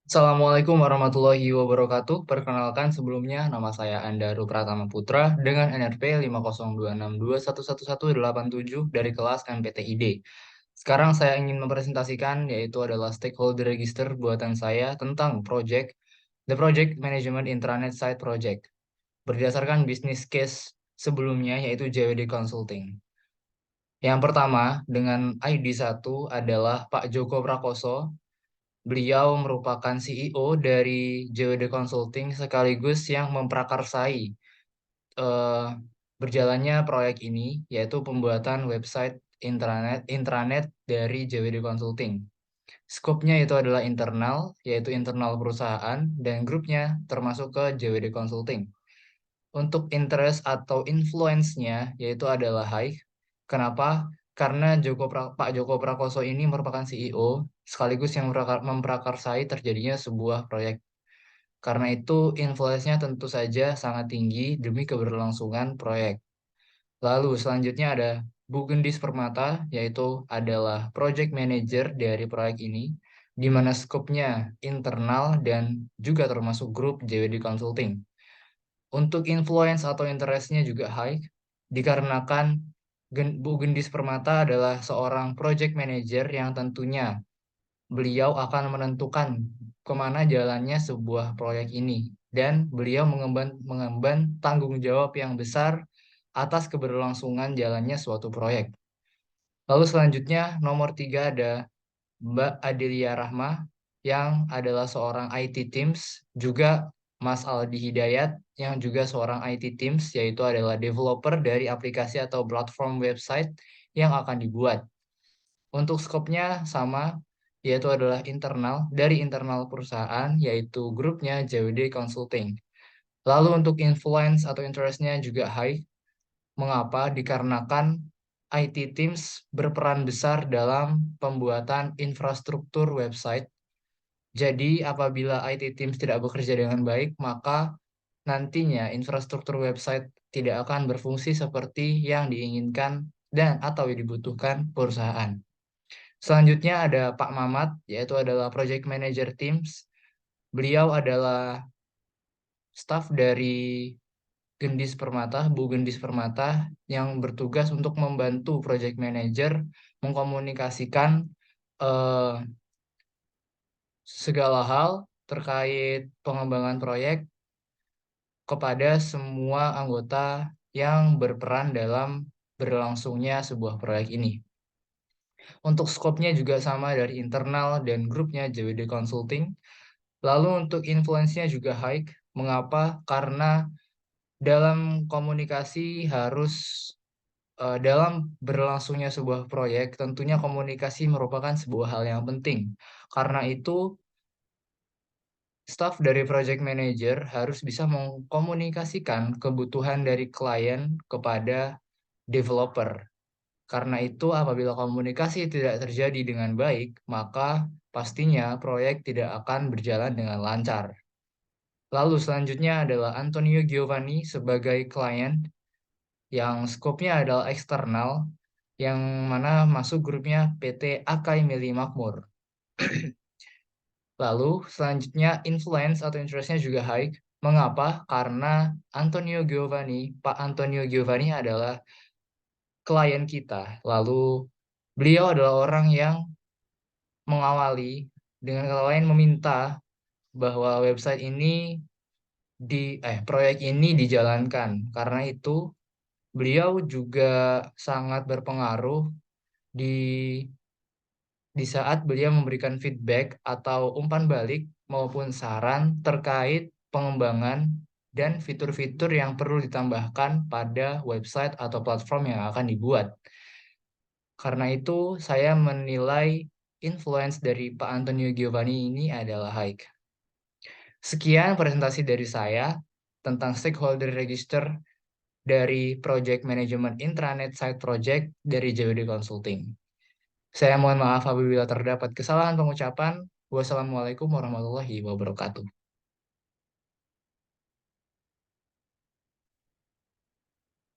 Assalamualaikum warahmatullahi wabarakatuh. Perkenalkan sebelumnya nama saya Andaru Pratama Putra dengan NRP 50262111187 dari kelas MPTID. Sekarang saya ingin mempresentasikan yaitu adalah stakeholder register buatan saya tentang The Project Management Intranet Site Project berdasarkan business case sebelumnya yaitu JWD Consulting. Yang pertama dengan ID 1 adalah Pak Joko Prakoso. Beliau merupakan CEO dari JWD Consulting sekaligus yang memprakarsai eh, berjalannya proyek ini, yaitu pembuatan website intranet dari JWD Consulting. Skopnya itu adalah internal, yaitu internal perusahaan, dan grupnya termasuk ke JWD Consulting. Untuk interest atau influence-nya yaitu adalah high. Kenapa? Karena Pak Joko Prakoso ini merupakan CEO sekaligus yang memprakarsai terjadinya sebuah proyek. Karena itu influence-nya tentu saja sangat tinggi demi keberlangsungan proyek. Lalu selanjutnya ada Bu Gendis Permata, yaitu adalah project manager dari proyek ini, di mana skopnya internal dan juga termasuk grup JWD Consulting. Untuk influence atau interestnya juga high, dikarenakan Bu Gendis Permata adalah seorang project manager yang tentunya beliau akan menentukan kemana jalannya sebuah proyek ini. Dan beliau mengemban tanggung jawab yang besar atas keberlangsungan jalannya suatu proyek. Lalu selanjutnya nomor 3 ada Mbak Adelia Rahma yang adalah seorang IT Teams, juga Mas Aldi Hidayat yang juga seorang IT Teams, yaitu adalah developer dari aplikasi atau platform website yang akan dibuat. Untuk skopnya sama, yaitu adalah dari internal perusahaan, yaitu grupnya JWD Consulting. Lalu untuk influence atau interestnya juga high. Mengapa? Dikarenakan IT Teams berperan besar dalam pembuatan infrastruktur website. Jadi, apabila IT Teams tidak bekerja dengan baik, maka nantinya infrastruktur website tidak akan berfungsi seperti yang diinginkan dan atau dibutuhkan perusahaan. Selanjutnya ada Pak Mamat, yaitu adalah Project Manager Teams. Beliau adalah staf dari Bu Gendis Permata, yang bertugas untuk membantu Project Manager mengkomunikasikan eh, segala hal terkait pengembangan proyek kepada semua anggota yang berperan dalam berlangsungnya sebuah proyek ini. Untuk skopnya juga sama dari internal dan grupnya JWD Consulting. Lalu untuk influence-nya juga high. Mengapa? Karena dalam komunikasi dalam berlangsungnya sebuah proyek, tentunya komunikasi merupakan sebuah hal yang penting. Karena itu, staf dari project manager harus bisa mengkomunikasikan kebutuhan dari klien kepada developer. Karena itu, apabila komunikasi tidak terjadi dengan baik, maka pastinya proyek tidak akan berjalan dengan lancar. Lalu selanjutnya adalah Antonio Giovanni sebagai klien yang skopnya adalah eksternal, yang mana masuk grupnya PT Akai Mili Makmur. Lalu selanjutnya influence atau interestnya juga high. Mengapa? Karena Pak Antonio Giovanni adalah klien kita. Lalu beliau adalah orang yang mengawali, dengan kata lain meminta bahwa proyek ini dijalankan. Karena itu beliau juga sangat berpengaruh di di saat beliau memberikan feedback atau umpan balik maupun saran terkait pengembangan dan fitur-fitur yang perlu ditambahkan pada website atau platform yang akan dibuat. Karena itu, saya menilai influence dari Pak Antonio Giovanni ini adalah high. Sekian presentasi dari saya tentang stakeholder register dari Project Management Intranet Site Project dari JWD Consulting. Saya mohon maaf apabila terdapat kesalahan pengucapan. Wassalamualaikum warahmatullahi wabarakatuh.